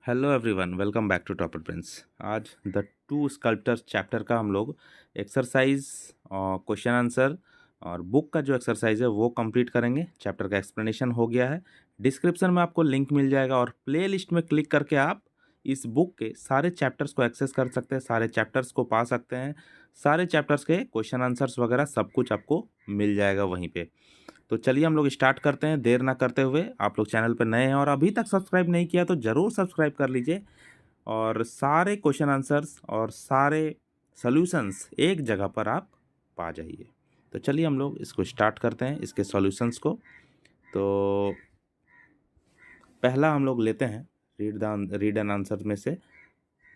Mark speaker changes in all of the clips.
Speaker 1: Hello everyone, welcome back to Topper Prince. आज the two sculptors chapter का हम लोग एक्सरसाइज क्वेश्चन आंसर और बुक का जो एक्सरसाइज है वो कंप्लीट करेंगे। चैप्टर का एक्सप्लेनेशन हो गया है। डिस्क्रिप्शन में आपको लिंक मिल जाएगा और प्ले लिस्ट में क्लिक करके आप इस बुक के सारे चैप्टर्स को एक्सेस कर सकते हैं, सारे चैप्टर्स को पा सकते हैं। सारे चैप्टर्स के क्वेश्चन आंसर्स वगैरह सब कुछ आपको मिल जाएगा वहीं पे। तो चलिए हम लोग स्टार्ट करते हैं देर ना करते हुए। आप लोग चैनल पर नए हैं और अभी तक सब्सक्राइब नहीं किया तो ज़रूर सब्सक्राइब कर लीजिए और सारे क्वेश्चन आंसर्स और सारे सॉल्यूशंस एक जगह पर आप पा जाइए। तो चलिए हम लोग इसको स्टार्ट करते हैं, इसके सॉल्यूशंस को। तो पहला हम लोग लेते हैं रीड एन आंसर में से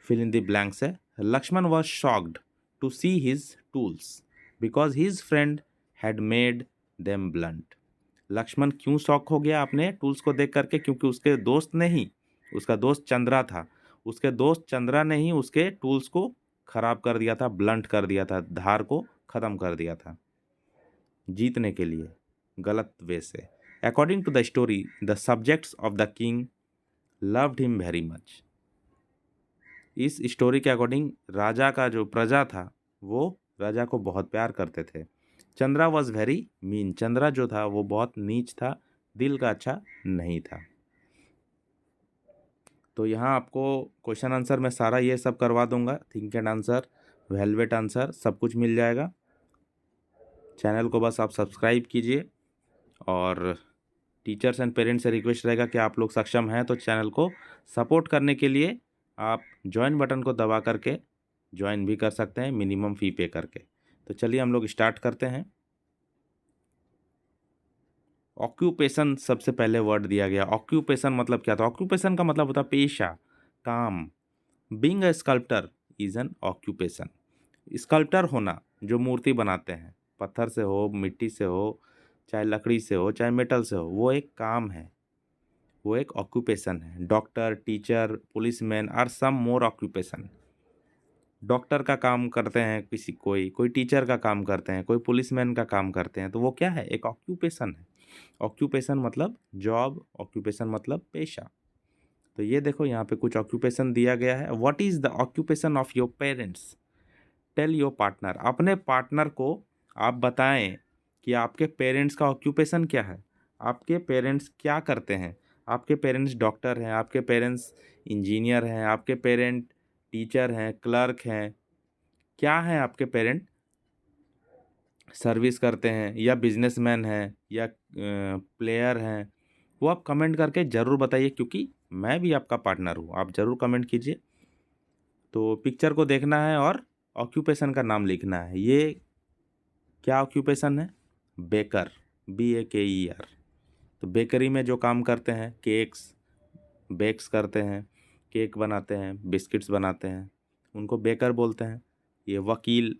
Speaker 1: फिल इन द ब्लैंक्स है। Lakshman was shocked to see his tools because his friend had made them blunt. Lakshman क्यों शॉक हो गया अपने टूल्स को देख करके? क्योंकि उसके दोस्त ने ही, उसका दोस्त चंद्रा था, उसके दोस्त चंद्रा ने ही उसके टूल्स को खराब कर दिया था, ब्लंट कर दिया था, धार को ख़त्म कर दिया था जीतने के लिए गलत वे से। According to the story the subjects of the king loved him very much. इस स्टोरी के अकॉर्डिंग राजा का जो प्रजा था वो राजा को बहुत प्यार करते थे। Chandra was very mean, Chandra जो था वो बहुत नीच था, दिल का अच्छा नहीं था। तो यहाँ आपको क्वेश्चन आंसर में सारा ये सब करवा दूंगा, think and answer, velvet answer, सब कुछ मिल जाएगा। चैनल को बस आप सब्सक्राइब कीजिए और टीचर्स एंड पेरेंट्स से रिक्वेस्ट रहेगा कि आप लोग सक्षम हैं तो चैनल को सपोर्ट करने के लिए आप ज्वाइन बटन को दबा करके ज्वाइन भी कर सकते हैं, मिनिमम फ़ी पे करके। तो चलिए हम लोग स्टार्ट करते हैं। ऑक्यूपेशन सबसे पहले वर्ड दिया गया। ऑक्यूपेशन मतलब क्या था? ऑक्यूपेशन का मतलब होता है पेशा, काम। Being a sculptor is an occupation. Sculptor होना, जो मूर्ति बनाते हैं, पत्थर से हो, मिट्टी से हो, चाहे लकड़ी से हो, चाहे मेटल से हो, वो एक काम है, वो एक ऑक्यूपेशन है। Doctor, teacher, policeman are some more occupation. Doctor का काम करते हैं किसी, कोई टीचर का काम करते हैं, कोई पुलिसमैन का काम करते हैं, तो वो क्या है? एक ऑक्यूपेशन है। ऑक्यूपेशन मतलब जॉब, ऑक्यूपेशन मतलब पेशा। तो ये देखो यहाँ पे कुछ ऑक्यूपेशन दिया गया है। What is the occupation of your parents? Tell your partner. अपने पार्टनर को आप बताएं कि आपके पेरेंट्स का ऑक्यूपेशन क्या है, आपके पेरेंट्स क्या करते हैं। आपके पेरेंट्स डॉक्टर हैं, आपके पेरेंट्स इंजीनियर हैं, आपके पेरेंट टीचर हैं, क्लर्क हैं, क्या हैं आपके पेरेंट? सर्विस करते हैं या बिजनेसमैन हैं या प्लेयर हैं? वो आप कमेंट करके ज़रूर बताइए, क्योंकि मैं भी आपका पार्टनर हूँ। आप ज़रूर कमेंट कीजिए। तो पिक्चर को देखना है और ऑक्यूपेशन का नाम लिखना है। ये क्या ऑक्यूपेशन है? Baker, BAKER। तो बेकरी में जो काम करते हैं, केक्स बेक्स करते हैं, केक बनाते हैं, बिस्किट्स बनाते हैं, उनको बेकर बोलते हैं। ये वकील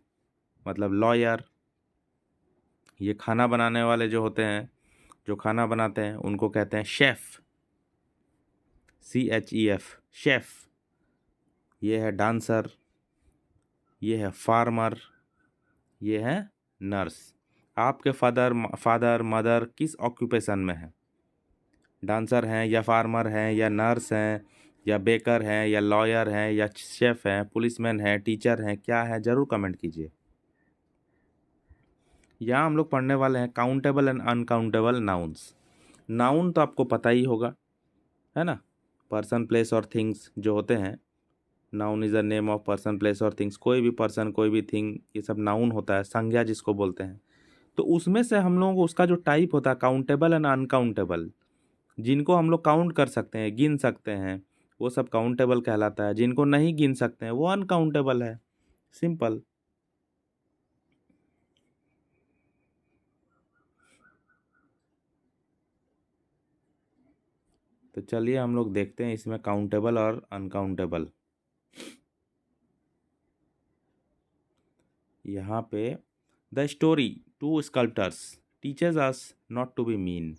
Speaker 1: मतलब लॉयर। ये खाना बनाने वाले जो होते हैं, जो खाना बनाते हैं, उनको कहते हैं शेफ़, CHEF, शेफ़। ये है डांसर, ये है फार्मर, ये है नर्स। आपके फादर मदर किस ऑक्यूपेशन में है? डांसर हैं या फार्मर हैं या नर्स हैं या बेकर हैं या लॉयर हैं या शेफ़ हैं, पुलिसमैन हैं, टीचर हैं, क्या है? ज़रूर कमेंट कीजिए। यहाँ हम लोग पढ़ने वाले हैं countable and uncountable nouns. Noun तो आपको पता ही होगा, है ना? पर्सन, प्लेस और थिंग्स जो होते हैं, noun is a name of person, place और थिंग्स। कोई भी पर्सन, कोई भी थिंग, ये सब नाउन होता है, संज्ञा जिसको बोलते हैं। तो उसमें से हम लोगों को उसका जो टाइप होता है काउंटेबल एंड अनकाउंटेबल, जिनको हम लोग काउंट कर सकते हैं, गिन सकते हैं, वो सब काउंटेबल कहलाता है। जिनको नहीं गिन सकते हैं वो अनकाउंटेबल है। सिंपल। तो चलिए हम लोग देखते हैं इसमें काउंटेबल और अनकाउंटेबल। यहाँ पे the story two sculptors teaches us not to be mean.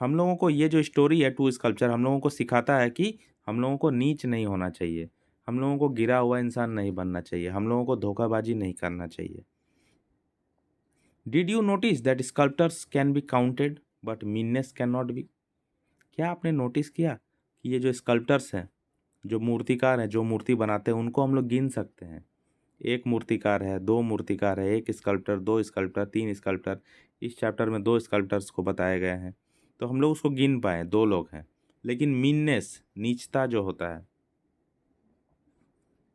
Speaker 1: हम लोगों को ये जो स्टोरी है टू स्कल्पचर, हम लोगों को सिखाता है कि हम लोगों को नीच नहीं होना चाहिए, हम लोगों को गिरा हुआ इंसान नहीं बनना चाहिए, हम लोगों को धोखाबाजी नहीं करना चाहिए। Did you notice that sculptors can be counted but meanness can not B? क्या आपने नोटिस किया कि ये जो स्कल्प्टर्स हैं जो मूर्तिकार हैं, जो मूर्ति बनाते हैं, उनको हम लोग गिन सकते हैं। एक मूर्तिकार है, दो मूर्तिकार है, एक स्कल्प्टर, दो स्कल्प्टर, तीन स्कल्प्टर। इस चैप्टर में दो स्कल्प्टर्स को बताए गए हैं, तो हम लोग उसको गिन पाए, दो लोग हैं। लेकिन मीननेस, नीचता जो होता है,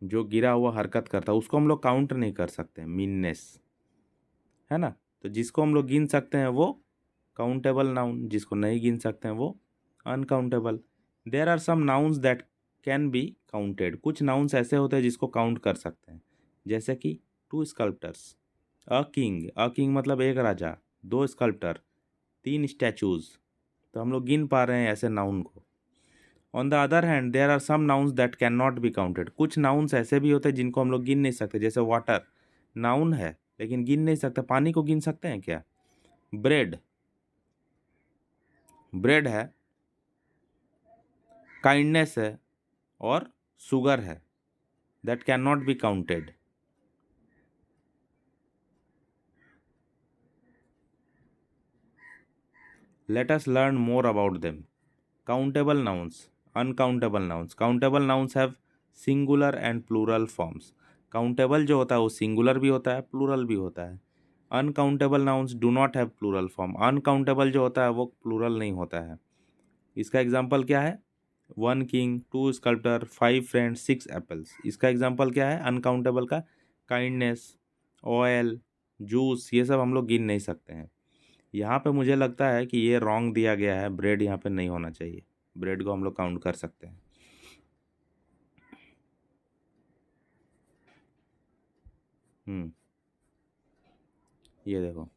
Speaker 1: जो गिरा हुआ हरकत करता है, उसको हम लोग काउंट नहीं कर सकते, मीननेस, है ना। तो जिसको हम लोग गिन सकते हैं वो काउंटेबल नाउन, जिसको नहीं गिन सकते हैं वो uncountable. There are some nouns that can be counted. कुछ नाउन्स ऐसे होते हैं जिसको काउंट कर सकते हैं, जैसे कि two sculptors, a king, a king मतलब एक राजा, दो स्कल्प्टर, तीन स्टैचूज। तो हम लोग गिन पा रहे हैं ऐसे नाउन को। On the other hand there are some nouns that can not be counted. कुछ नाउन्स ऐसे भी होते हैं जिनको हम लोग गिन नहीं सकते, जैसे वाटर, नाउन है लेकिन गिन नहीं सकते। पानी को गिन सकते हैं क्या? ब्रेड, ब्रेड है, काइंडनेस है, और शुगर है, that can not be counted. Let us learn more about them. Countable nouns, uncountable nouns. Countable nouns have singular and plural forms. Countable जो होता है वो सिंगुलर भी होता है, प्लूरल भी होता है। Uncountable nouns do not have plural form. Uncountable जो होता है वो प्लूरल नहीं होता है। इसका एग्जाम्पल क्या है? One king, two sculptor, five friends, six apples. इसका एग्जाम्पल क्या है अनकाउंटेबल का? काइंडनेस, ऑयल, जूस, ये सब हम लोग गिन नहीं सकते हैं। यहाँ पे मुझे लगता है कि ये रॉन्ग दिया गया है, ब्रेड यहाँ पे नहीं होना चाहिए। ब्रेड को हम लोग काउंट कर सकते हैं। हम्म, ये देखो,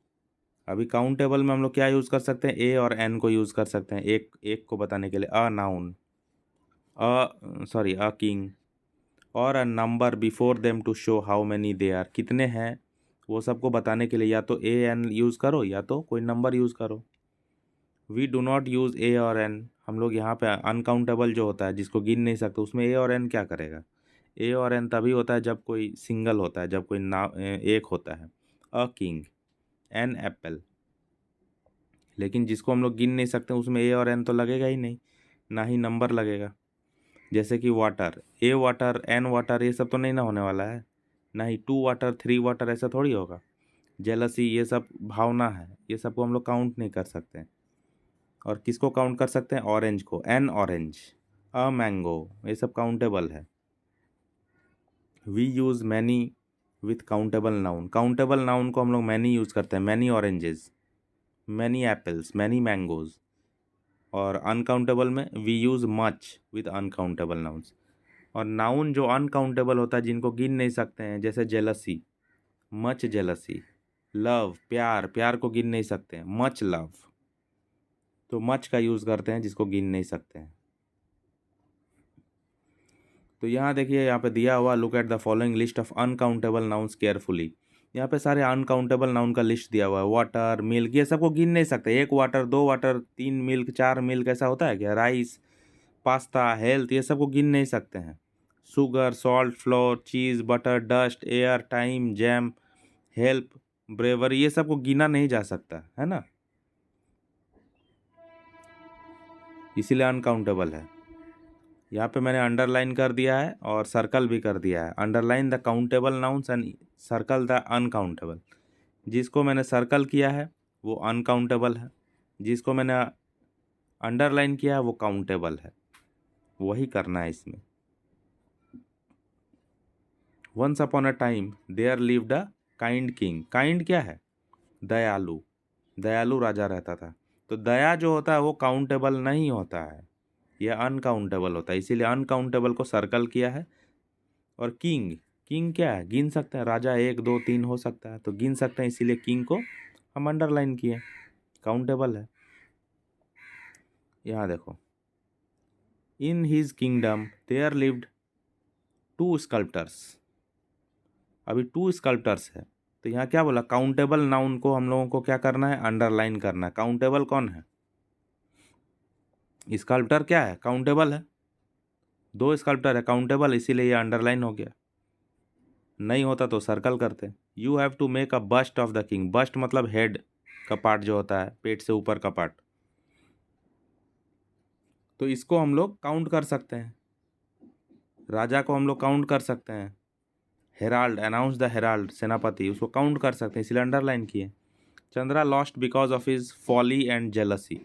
Speaker 1: अभी काउंटेबल में हम लोग क्या यूज़ कर सकते हैं? ए और एन को यूज़ कर सकते हैं, एक एक को बताने के लिए। अ नाउन, अ किंग, और a number before them to show how many they are. कितने हैं वो सबको बताने के लिए या तो ए एन यूज़ करो या तो कोई नंबर यूज़ करो। वी डू नॉट यूज़ ए और एन। हम लोग यहाँ पे अनकाउंटेबल जो होता है जिसको गिन नहीं सकते, उसमें ए और एन क्या करेगा? ए और एन तभी होता है जब कोई सिंगल होता है, जब कोई ना एक होता है। A king, an apple. लेकिन जिसको हम लोग गिन नहीं सकते उसमें ए और एन तो लगेगा ही नहीं, ना ही नंबर लगेगा। जैसे कि वाटर, ए वाटर, एन वाटर, ये सब तो नहीं ना होने वाला है, ना ही टू वाटर, थ्री वाटर, ऐसा थोड़ी होगा। जेलसी, ये सब भावना है, ये सब को हम लोग काउंट नहीं कर सकते। और किसको काउंट कर सकते हैं? ऑरेंज को, एन ऑरेंज, अ मैंगो, ये सब काउंटेबल है। We use many with countable noun. Countable noun को हम लोग मैनी यूज़ करते हैं, many oranges, many apples, many mangoes. और अनकाउंटेबल में we use much with uncountable nouns. और नाउन जो अनकाउंटेबल होता है, जिनको गिन नहीं सकते हैं, जैसे जेलसी, मच जेलसी। लव, प्यार, प्यार को गिन नहीं सकते हैं, मच लव। तो मच का यूज़ करते हैं जिसको गिन नहीं सकते हैं। तो यहाँ देखिए, यहाँ पे दिया हुआ, look at the following list of uncountable nouns carefully. यहाँ पे सारे अनकाउंटेबल नाउन का लिस्ट दिया हुआ है। वाटर, मिल्क, ये सबको गिन नहीं सकते। एक वाटर, दो वाटर, तीन मिल्क, चार मिल्क, ऐसा होता है क्या? राइस, पास्ता, हेल्थ, ये सबको गिन नहीं सकते हैं। Sugar, salt, flour, cheese, butter, dust, air, time, jam, help, bravery, ये सबको गिना नहीं जा सकता है ना, इसीलिए अनकाउंटेबल है। यहाँ पे मैंने अंडरलाइन कर दिया है और सर्कल भी कर दिया है। Underline the countable nouns and circle the uncountable. जिसको मैंने सर्कल किया है वो अनकाउंटेबल है, जिसको मैंने अंडरलाइन किया है वो काउंटेबल है। वही करना है इसमें। Once upon a time there lived a kind king. Kind क्या है? दयालु, दयालु राजा रहता था। तो दया जो होता है वो काउंटेबल नहीं होता है, यह अनकाउंटेबल होता है, इसीलिए अनकाउंटेबल को सर्कल किया है। और किंग, किंग क्या है? गिन सकते हैं, राजा एक दो तीन हो सकता है, तो गिन सकते हैं, इसीलिए किंग को हम अंडरलाइन किए, काउंटेबल है। यहाँ देखो, in his kingdom there lived two sculptors. अभी टू स्कल्प्टर्स है, तो यहाँ क्या बोला? काउंटेबल नाउन को हम लोगों को क्या करना है? अंडरलाइन करना है। काउंटेबल कौन है? स्कल्प्टर क्या है? काउंटेबल है। दो स्कल्प्टर है, काउंटेबल, इसीलिए ये अंडरलाइन हो गया। नहीं होता तो सर्कल करते। You have to make a bust of the king. Bust मतलब हेड का पार्ट जो होता है, पेट से ऊपर का पार्ट। तो इसको हम लोग काउंट कर सकते हैं। राजा को हम लोग काउंट कर सकते हैं, हेराल्ड, अनाउंस द हेराल्ड, सेनापति, उसको काउंट कर सकते हैं, इसलिए अंडरलाइन किए। Chandra lost because of his folly and jealousy,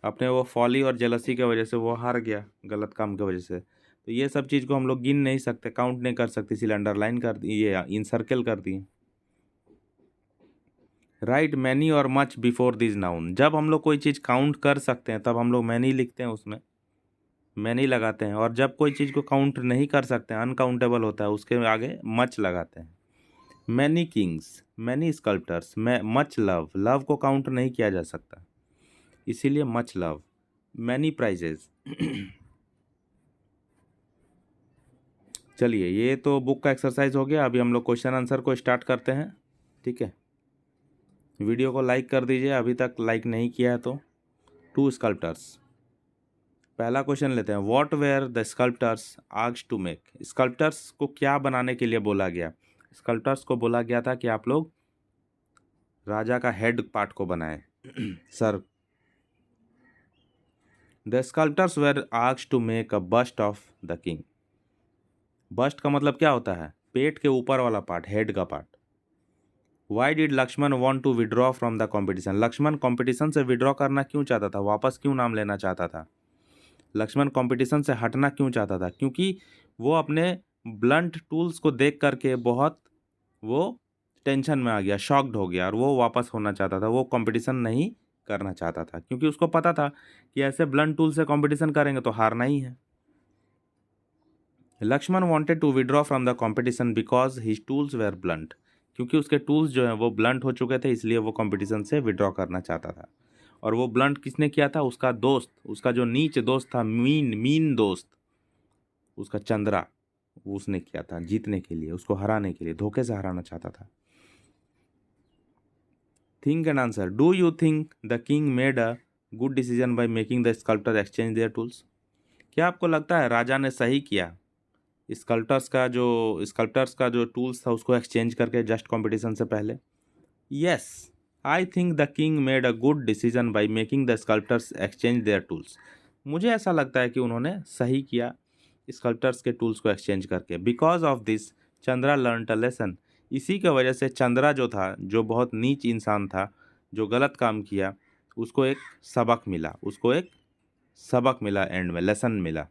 Speaker 1: अपने वो फॉली और जेलसी की वजह से वो हार गया, गलत काम की वजह से। तो ये सब चीज़ को हम लोग गिन नहीं सकते, काउंट नहीं कर सकते, इसीलिए अंडरलाइन कर दिए, ये इन सर्कल कर दिए। राइट मैनी और मच बिफोर दिस नाउन, जब हम लोग कोई चीज़ काउंट कर सकते हैं तब हम लोग मैनी लिखते हैं, उसमें मैनी लगाते हैं, और जब कोई चीज़ को काउंट नहीं कर सकते हैं, अनकाउंटेबल होता है, उसके आगे मच लगाते हैं। Many Kings, many sculptors, much love, love को काउंट नहीं किया जा सकता, इसीलिए मच लव। Many prizes. चलिए, ये तो बुक का एक्सरसाइज हो गया, अभी हम लोग क्वेश्चन आंसर को स्टार्ट करते हैं। ठीक है, वीडियो को लाइक कर दीजिए, अभी तक लाइक नहीं किया है तो। टू स्कल्प्टर्स, पहला क्वेश्चन लेते हैं। What were the sculptors asked to make, sculptors को क्या बनाने के लिए बोला गया? स्कल्प्टर्स को बोला गया था कि आप लोग राजा का हेड पार्ट को बनाएं, sir. The sculptors were asked to make a bust of the king, bust का मतलब क्या होता है? पेट के ऊपर वाला पार्ट, हेड का part. Why did Lakshman want to withdraw from the competition, Lakshman competition से विड्रॉ करना क्यों चाहता था, वापस क्यों नाम लेना चाहता था? लक्ष्मण कंपटीशन से हटना क्यों चाहता था? क्योंकि वो अपने ब्लंट टूल्स को देख करके बहुत वो टेंशन में आ गया, शॉक्ड हो गया, और वो वापस होना चाहता था, वो कंपटीशन नहीं करना चाहता था, क्योंकि उसको पता था कि ऐसे ब्लंट टूल से कंपटीशन करेंगे तो हारना ही है। Lakshman wanted to withdraw from the competition because his tools were blunt, क्योंकि उसके टूल्स जो हैं वो ब्लंट हो चुके थे, इसलिए वो कंपटीशन से विड्रॉ करना चाहता था। और वो ब्लंट किसने किया था? उसका दोस्त, उसका जो नीच दोस्त था, मीन मीन दोस्त, उसका चंद्रा, उसने किया था जीतने के लिए, उसको हराने के लिए, धोखे से हराना चाहता था। Think and answer, do you think the king made a good decision by making the sculptor exchange there tools, क्या आपको लगता है राजा ने सही किया स्कल्प्टर्स का जो टूल्स था उसको एक्सचेंज करके जस्ट कंपटीशन से पहले? Yes, I think the king made a good decision by making the sculptors exchange there tools, मुझे ऐसा लगता है कि उन्होंने सही किया स्कल्प्टर्स के टूल्स को एक्सचेंज करके। Because of this Chandra learn a lesson, इसी के वजह से चंद्रा जो था, जो बहुत नीच इंसान था, जो गलत काम किया, उसको एक सबक मिला, उसको एक सबक मिला, एंड में लेसन मिला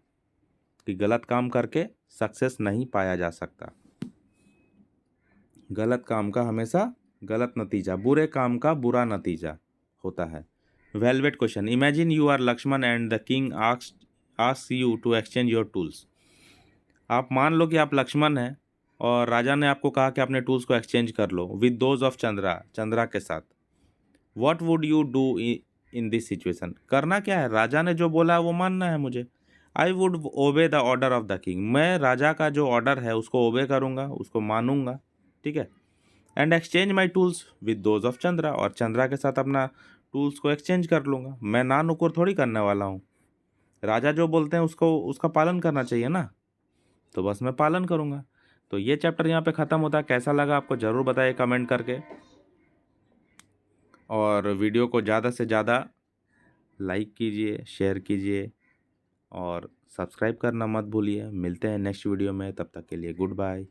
Speaker 1: कि गलत काम करके सक्सेस नहीं पाया जा सकता, गलत काम का हमेशा गलत नतीजा, बुरे काम का बुरा नतीजा होता है। Value based question, imagine you are Lakshman and the king asks you to exchange your tools, आप मान लो कि आप लक्ष्मण हैं और राजा ने आपको कहा कि अपने टूल्स को एक्सचेंज कर लो with those of Chandra, Chandra के साथ। What would you do in this situation, करना क्या है? राजा ने जो बोला वो मानना है मुझे। I would obey the order of the king, मैं राजा का जो ऑर्डर है उसको ओबे करूँगा, उसको मानूंगा, ठीक है। And exchange my tools with those of Chandra, और चंद्रा के साथ अपना टूल्स को एक्सचेंज कर लूँगा, मैं ना नुकुर थोड़ी करने वाला हूँ। राजा जो बोलते हैं उसको उसका पालन करना चाहिए ना, तो बस मैं पालन करूँगा। तो ये चैप्टर यहाँ पे ख़त्म होता है। कैसा लगा आपको ज़रूर बताइए कमेंट करके, और वीडियो को ज़्यादा से ज़्यादा लाइक कीजिए, शेयर कीजिए, और सब्सक्राइब करना मत भूलिए। मिलते हैं नेक्स्ट वीडियो में, तब तक के लिए गुड बाय।